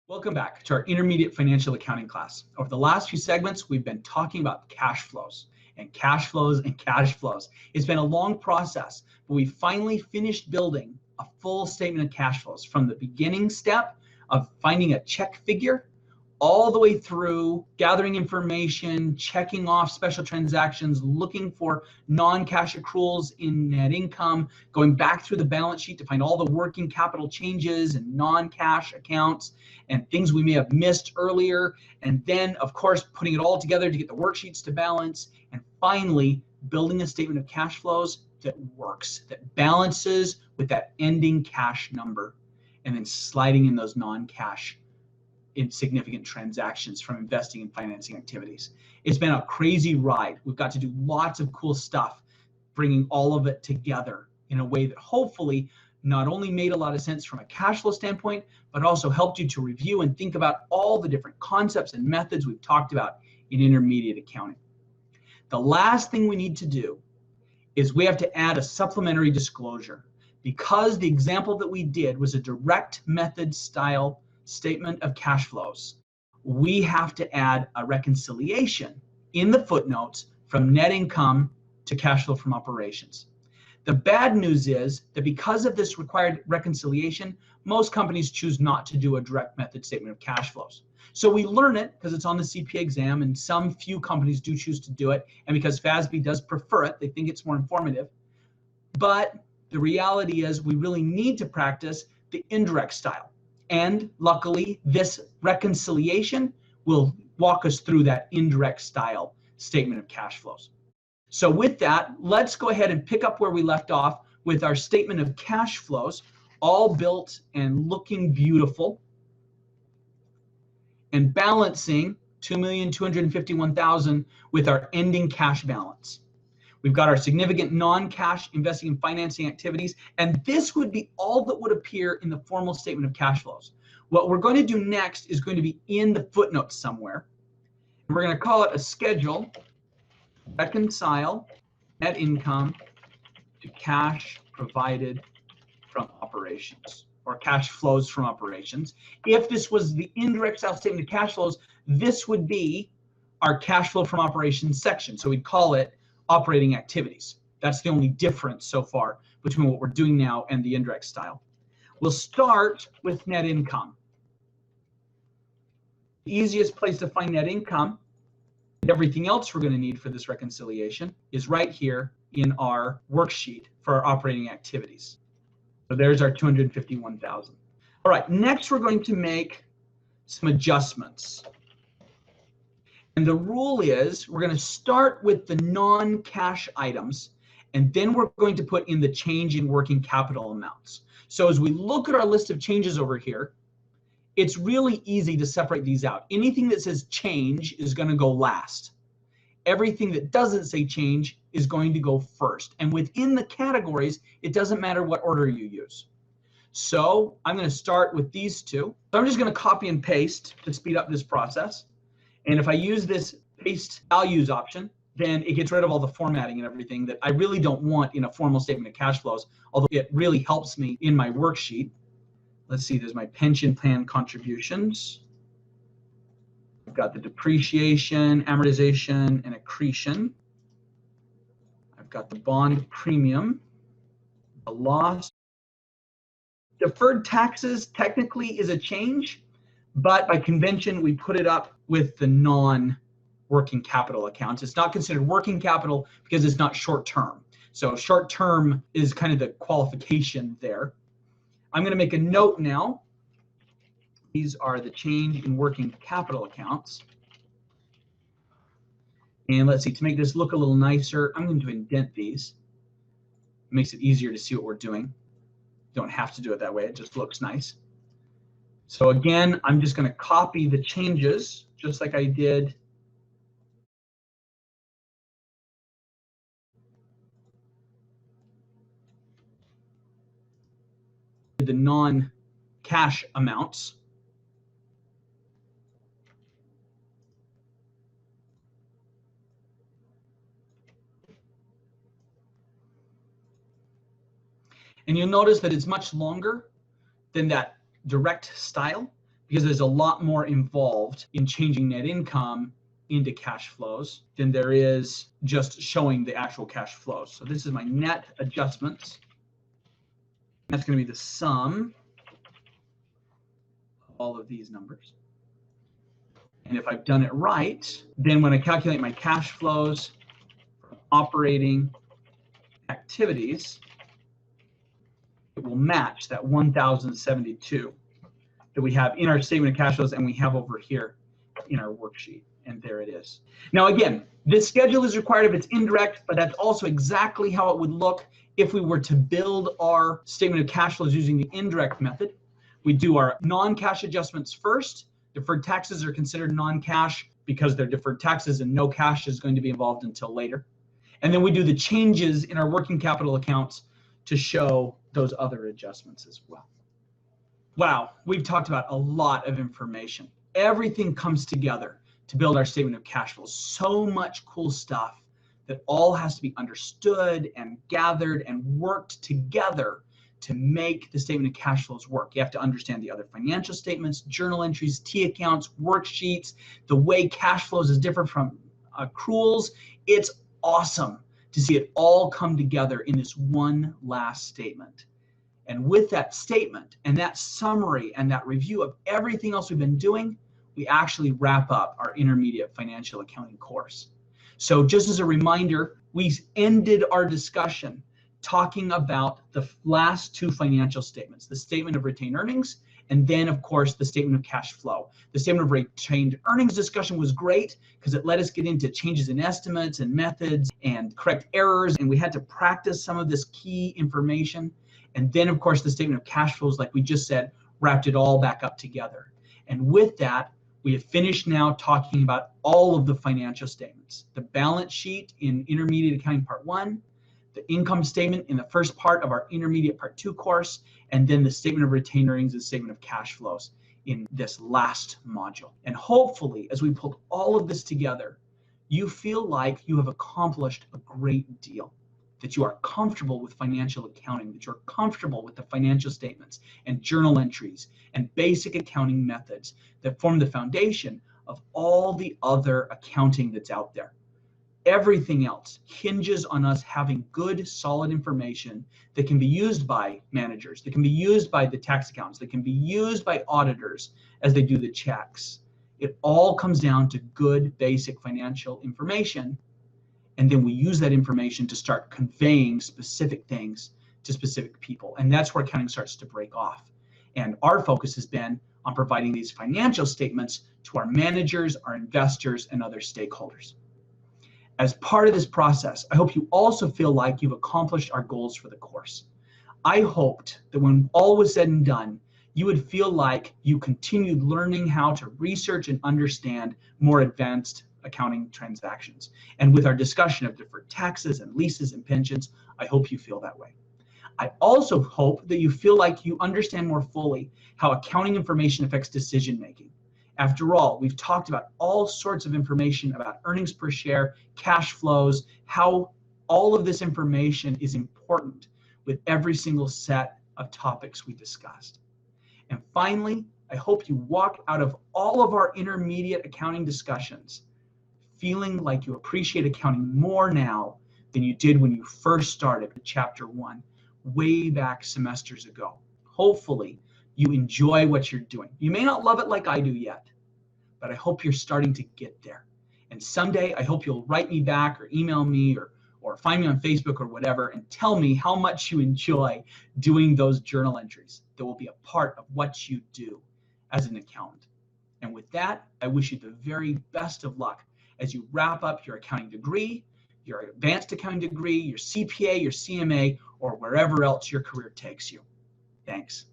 Welcome back to our intermediate financial accounting class. Over the last few segments, we've been talking about cash flows and cash flows and cash flows. It's been a long process, but we finally finished building a full statement of cash flows from the beginning step of finding a check figure all the way through gathering information, checking off special transactions, looking for non-cash accruals in net income, going back through the balance sheet to find all the working capital changes and non-cash accounts and things we may have missed earlier. And then, of course, putting it all together to get the worksheets to balance. And finally, building a statement of cash flows that works, that balances with that ending cash number, and then sliding in those non-cash insignificant transactions from investing and financing activities. It's been a crazy ride. We've got to do lots of cool stuff, bringing all of it together in a way that hopefully not only made a lot of sense from a cash flow standpoint, but also helped you to review and think about all the different concepts and methods we've talked about in intermediate accounting. The last thing we need to do is we have to add a supplementary disclosure. Because the example that we did was a direct method style statement of cash flows, we have to add a reconciliation in the footnotes from net income to cash flow from operations. The bad news is that because of this required reconciliation, most companies choose not to do a direct method statement of cash flows. So we learn it because it's on the CPA exam, and some few companies do choose to do it, and because FASB does prefer it, they think it's more informative. But the reality is we really need to practice the indirect style. And luckily, this reconciliation will walk us through that indirect style statement of cash flows. So with that, let's go ahead and pick up where we left off with our statement of cash flows, all built and looking beautiful, and balancing $2,251,000 with our ending cash balance. We've got our significant non-cash investing and financing activities, and this would be all that would appear in the formal statement of cash flows. What we're going to do next is going to be in the footnotes somewhere. We're going to call it a schedule, reconcile net income to cash provided from operations, or cash flows from operations. If this was the indirect style statement of cash flows, this would be our cash flow from operations section. So we'd call it operating activities. That's the only difference so far between what we're doing now and the indirect style. We'll start with net income. The easiest place to find net income and everything else we're going to need for this reconciliation is right here in our worksheet for our operating activities. So there's our $251,000. All right, next we're going to make some adjustments. And the rule is we're going to start with the non-cash items, and then we're going to put in the change in working capital amounts. So as we look at our list of changes over here, it's really easy to separate these out. Anything that says change is going to go last. Everything that doesn't say change is going to go first. And within the categories, it doesn't matter what order you use. So I'm going to start with these two. So I'm just going to copy and paste to speed up this process. And if I use this paste values option, then it gets rid of all the formatting and everything that I really don't want in a formal statement of cash flows, although it really helps me in my worksheet. Let's see, there's my pension plan contributions. I've got the depreciation, amortization, and accretion. I've got the bond premium, the loss. Deferred taxes technically is a change, but by convention, we put it up with the non-working capital accounts. It's not considered working capital because it's not short-term. So short-term is kind of the qualification there. I'm going to make a note now. These are the change in working capital accounts. And let's see, to make this look a little nicer, I'm going to indent these. It makes it easier to see what we're doing. Don't have to do it that way. It just looks nice. So again, I'm just going to copy the changes just like I did the non-cash amounts. And you'll notice that it's much longer than that direct style because there's a lot more involved in changing net income into cash flows than there is just showing the actual cash flows. So this is my net adjustments. That's going to be the sum of all of these numbers. And if I've done it right, then when I calculate my cash flows from operating activities, it will match that 1,072 that we have in our statement of cash flows and we have over here in our worksheet. And there it is. Now, again, this schedule is required if it's indirect, but that's also exactly how it would look if we were to build our statement of cash flows using the indirect method. We do our non-cash adjustments first. Deferred taxes are considered non-cash because they're deferred taxes and no cash is going to be involved until later. And then we do the changes in our working capital accounts to show those other adjustments as well. Wow, we've talked about a lot of information. Everything comes together to build our statement of cash flows. So much cool stuff that all has to be understood and gathered and worked together to make the statement of cash flows work. You have to understand the other financial statements, journal entries, T accounts, worksheets, the way cash flows is different from accruals. It's awesome to see it all come together in this one last statement. And with that statement and that summary and that review of everything else we've been doing, we actually wrap up our intermediate financial accounting course. So just as a reminder, we ended our discussion talking about the last two financial statements, the statement of retained earnings, and then of course the statement of cash flow. The statement of retained earnings discussion was great because it let us get into changes in estimates and methods and correct errors, and we had to practice some of this key information. And then of course the statement of cash flows, like we just said, wrapped it all back up together. And with that, we have finished now talking about all of the financial statements, the balance sheet in Intermediate Accounting Part 1, the income statement in the first part of our Intermediate Part 2 course, and then the statement of retained earnings and statement of cash flows in this last module. And hopefully, as we pulled all of this together, you feel like you have accomplished a great deal, that you are comfortable with financial accounting, that you're comfortable with the financial statements and journal entries and basic accounting methods that form the foundation of all the other accounting that's out there. Everything else hinges on us having good, solid information that can be used by managers, that can be used by the tax accountants, that can be used by auditors as they do the checks. It all comes down to good, basic financial information. And then we use that information to start conveying specific things to specific people. And that's where accounting starts to break off. And our focus has been on providing these financial statements to our managers, our investors, and other stakeholders. As part of this process, I hope you also feel like you've accomplished our goals for the course. I hoped that when all was said and done, you would feel like you continued learning how to research and understand more advanced accounting transactions. And with our discussion of deferred taxes and leases and pensions, I hope you feel that way. I also hope that you feel like you understand more fully how accounting information affects decision making. After all, we've talked about all sorts of information about earnings per share, cash flows, how all of this information is important with every single set of topics we discussed. And finally, I hope you walk out of all of our intermediate accounting discussions feeling like you appreciate accounting more now than you did when you first started with Chapter 1 way back semesters ago. Hopefully, you enjoy what you're doing. You may not love it like I do yet, but I hope you're starting to get there. And someday, I hope you'll write me back or email me or find me on Facebook or whatever and tell me how much you enjoy doing those journal entries that will be a part of what you do as an accountant. And with that, I wish you the very best of luck as you wrap up your accounting degree, your advanced accounting degree, your CPA, your CMA, or wherever else your career takes you. Thanks.